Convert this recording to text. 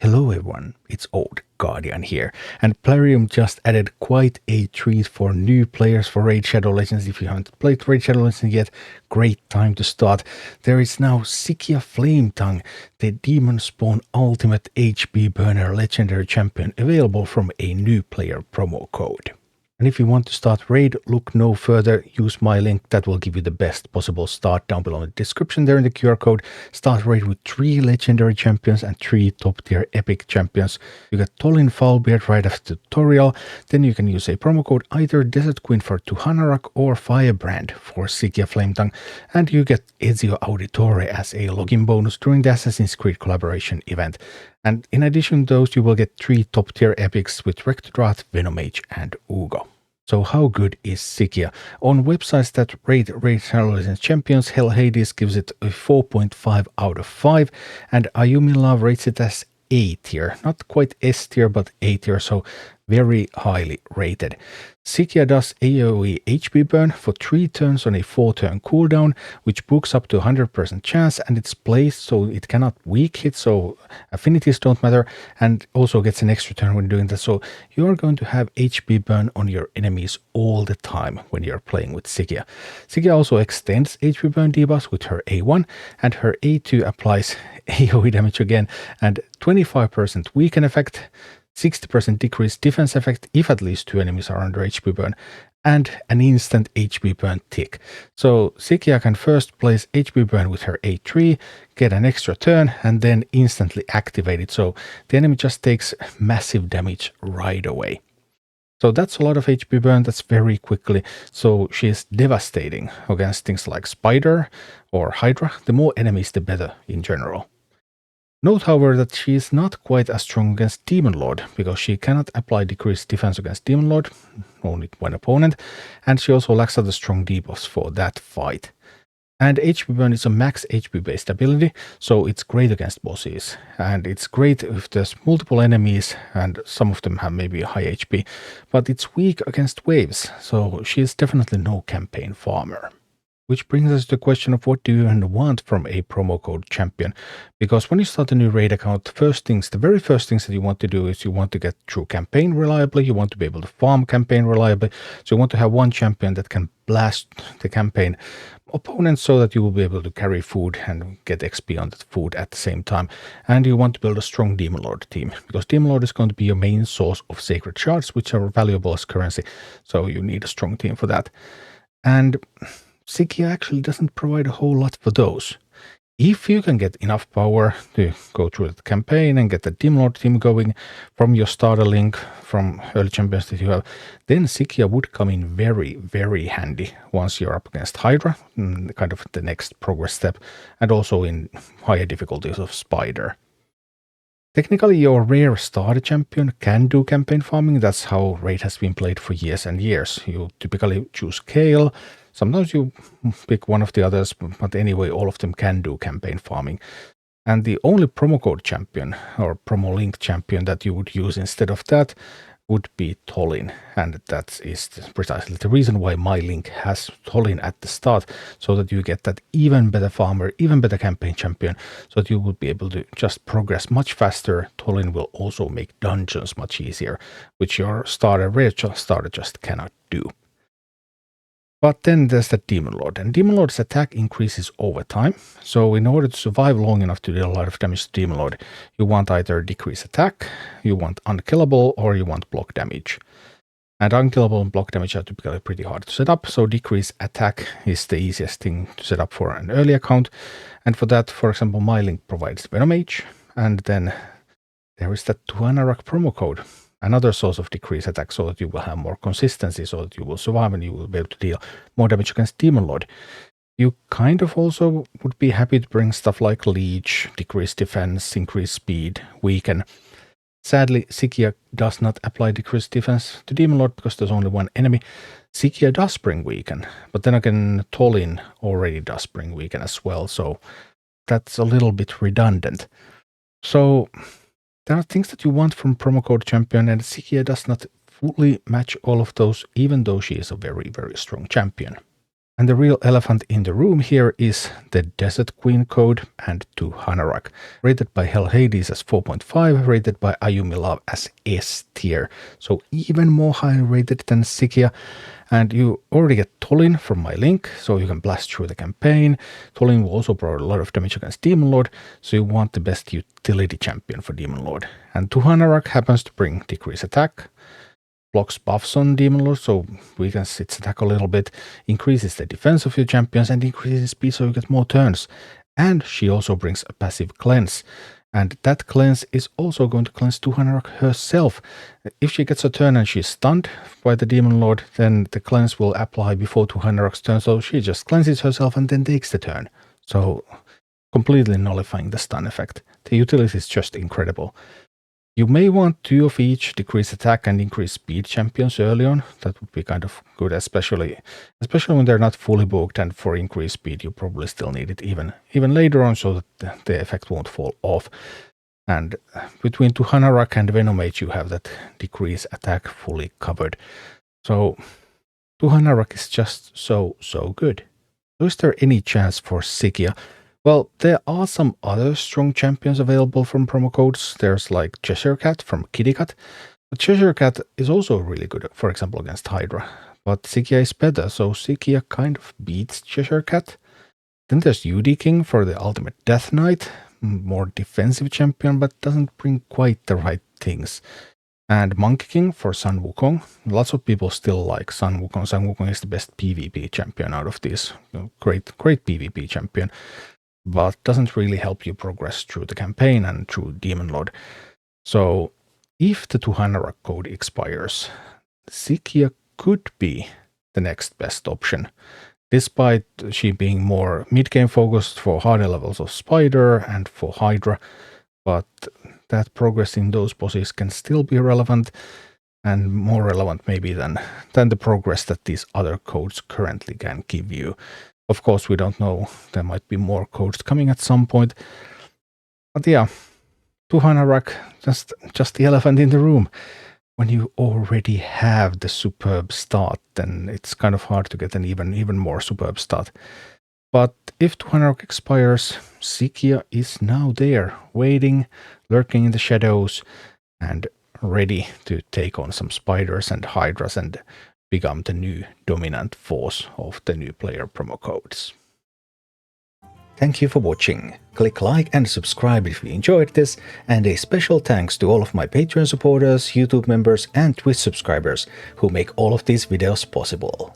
Hello everyone, it's Old Guardian here, and Plarium just added quite a treat for new players for Raid Shadow Legends. If you haven't played Raid Shadow Legends yet, great time to start. There is now Sicia Flametongue, the Demon Spawn Ultimate HP Burner Legendary Champion, available from a new player promo code. And if you want to start Raid, look no further, use my link, that will give you the best possible start down below in the description there in the QR code. Start Raid with 3 legendary champions and 3 top tier epic champions. You get Tholin Foulbeard right after the tutorial, then you can use a promo code either DESERTQUEEN for Tuhanarak or Firebrand for Sicia Flametongue, and you get Ezio Auditore as a login bonus during the Assassin's Creed collaboration event. And in addition to those, you will get 3 top tier epics with Rector Drath, Venomage and Uugo. So how good is Sicia? On websites that rate Raid Shadow Legends champions, Hell Hades gives it a 4.5 out of 5, and Ayumi Love rates it as A tier. Not quite S tier, but A tier, so very highly rated. Sicia does AoE HP burn for 3 turns on a 4-turn cooldown, which books up to 100% chance, and it's placed so it cannot weak hit, so affinities don't matter, and also gets an extra turn when doing that. So you are going to have HP burn on your enemies all the time when you're playing with Sicia. Sicia also extends HP burn debuffs with her A1, and her A2 applies AoE damage again, and 25% weaken effect, 60% decreased defense effect if at least 2 enemies are under HP burn, and an instant HP burn tick. So Sicia can first place HP burn with her A3, get an extra turn, and then instantly activate it, so the enemy just takes massive damage right away. So that's a lot of HP burn, that's very quickly, so she is devastating against things like Spider or Hydra. The more enemies the better in general. Note, however, that she is not quite as strong against Demon Lord, because she cannot apply decreased defense against Demon Lord, only one opponent, and she also lacks other strong debuffs for that fight. And HP burn is a max HP based ability, so it's great against bosses, and it's great if there's multiple enemies and some of them have maybe a high HP, but it's weak against waves, so she is definitely no campaign farmer. Which brings us to the question of what do you want from a promo code champion? Because when you start a new raid account, the very first things that you want to do is you want to get through campaign reliably, you want to be able to farm campaign reliably, so you want to have one champion that can blast the campaign opponents so that you will be able to carry food and get XP on that food at the same time. And you want to build a strong Demon Lord team, because Demon Lord is going to be your main source of sacred shards, which are valuable as currency, so you need a strong team for that. And Sicia actually doesn't provide a whole lot for those. If you can get enough power to go through the campaign and get the Demon Lord team going from your starter link from early champions that you have, then Sicia would come in very, very handy once you're up against Hydra, kind of the next progress step, and also in higher difficulties of Spider. Technically, your rare starter champion can do campaign farming. That's how Raid has been played for years and years. You typically choose Kale. Sometimes you pick one of the others, but anyway, all of them can do campaign farming. And the only promo code champion or promo link champion that you would use instead of that would be Tholin. And that is precisely the reason why my link has Tholin at the start, so that you get that even better farmer, even better campaign champion, so that you will be able to just progress much faster. Tholin will also make dungeons much easier, which your rare starter just cannot do. But then there's the Demon Lord, and Demon Lord's attack increases over time, so in order to survive long enough to deal a lot of damage to Demon Lord, you want either decrease attack, you want unkillable, or you want block damage. And unkillable and block damage are typically pretty hard to set up, so decrease attack is the easiest thing to set up for an early account. And for that, for example, my link provides Venomage, and then there is that Tuhanarak promo code. Another source of decreased attack, so that you will have more consistency, so that you will survive and you will be able to deal more damage against Demon Lord. You kind of also would be happy to bring stuff like Leech, decreased defense, increased speed, weaken. Sadly, Sicia does not apply decreased defense to Demon Lord because there's only one enemy. Sicia does bring weaken, but then again, Tholin already does bring weaken as well, so that's a little bit redundant. So there are things that you want from promo code champion, and Sicia does not fully match all of those, even though she is a very, very strong champion. And the real elephant in the room here is the Desert Queen code and Tuhanarak, rated by Hell Hades as 4.5, rated by Ayumi Love as S tier. So even more highly rated than Sicia. And you already get Tholin from my link, so you can blast through the campaign. Tholin will also provide a lot of damage against Demon Lord, so you want the best utility champion for Demon Lord. And Tuhanarak happens to bring decrease attack, blocks buffs on Demon Lord, so weakens its attack a little bit, increases the defense of your champions, and increases speed so you get more turns. And she also brings a passive cleanse. And that cleanse is also going to cleanse Tuhanarak herself. If she gets a turn and she's stunned by the Demon Lord, then the cleanse will apply before Tuhanarak's turn, so she just cleanses herself and then takes the turn. So completely nullifying the stun effect. The utility is just incredible. You may want 2 of each decrease attack and increase speed champions early on. That would be kind of good, especially when they're not fully booked, and for increased speed you probably still need it even later on so that the effect won't fall off. And between Tuhanarak and Venomage you have that decrease attack fully covered. So Tuhanarak is just so good. So is there any chance for Sicia? Well, there are some other strong champions available from promo codes. There's like Cheshire Cat from KITTYCUT. But Cheshire Cat is also really good, for example, against Hydra. But Sicia is better, so Sicia kind of beats Cheshire Cat. Then there's UDKING for the ultimate Deathknight. More defensive champion, but doesn't bring quite the right things. And MONKEYKING for Sun Wukong. Lots of people still like Sun Wukong. Sun Wukong is the best PvP champion out of these. Great PvP champion. But doesn't really help you progress through the campaign and through Demon Lord. So if the Tuhanarak code expires, Sicia could be the next best option, despite she being more mid-game focused for harder levels of Spider and for Hydra, but that progress in those bosses can still be relevant, and more relevant maybe than the progress that these other codes currently can give you. Of course, we don't know. There might be more codes coming at some point. But yeah, Tuhanarak, just the elephant in the room. When you already have the superb start, then it's kind of hard to get an even more superb start. But if Tuhanarak expires, Sicia is now there, waiting, lurking in the shadows, and ready to take on some spiders and hydras and become the new dominant force of the new player promo codes. Thank you for watching. Click like and subscribe if you enjoyed this, and a special thanks to all of my Patreon supporters, YouTube members and Twitch subscribers who make all of these videos possible.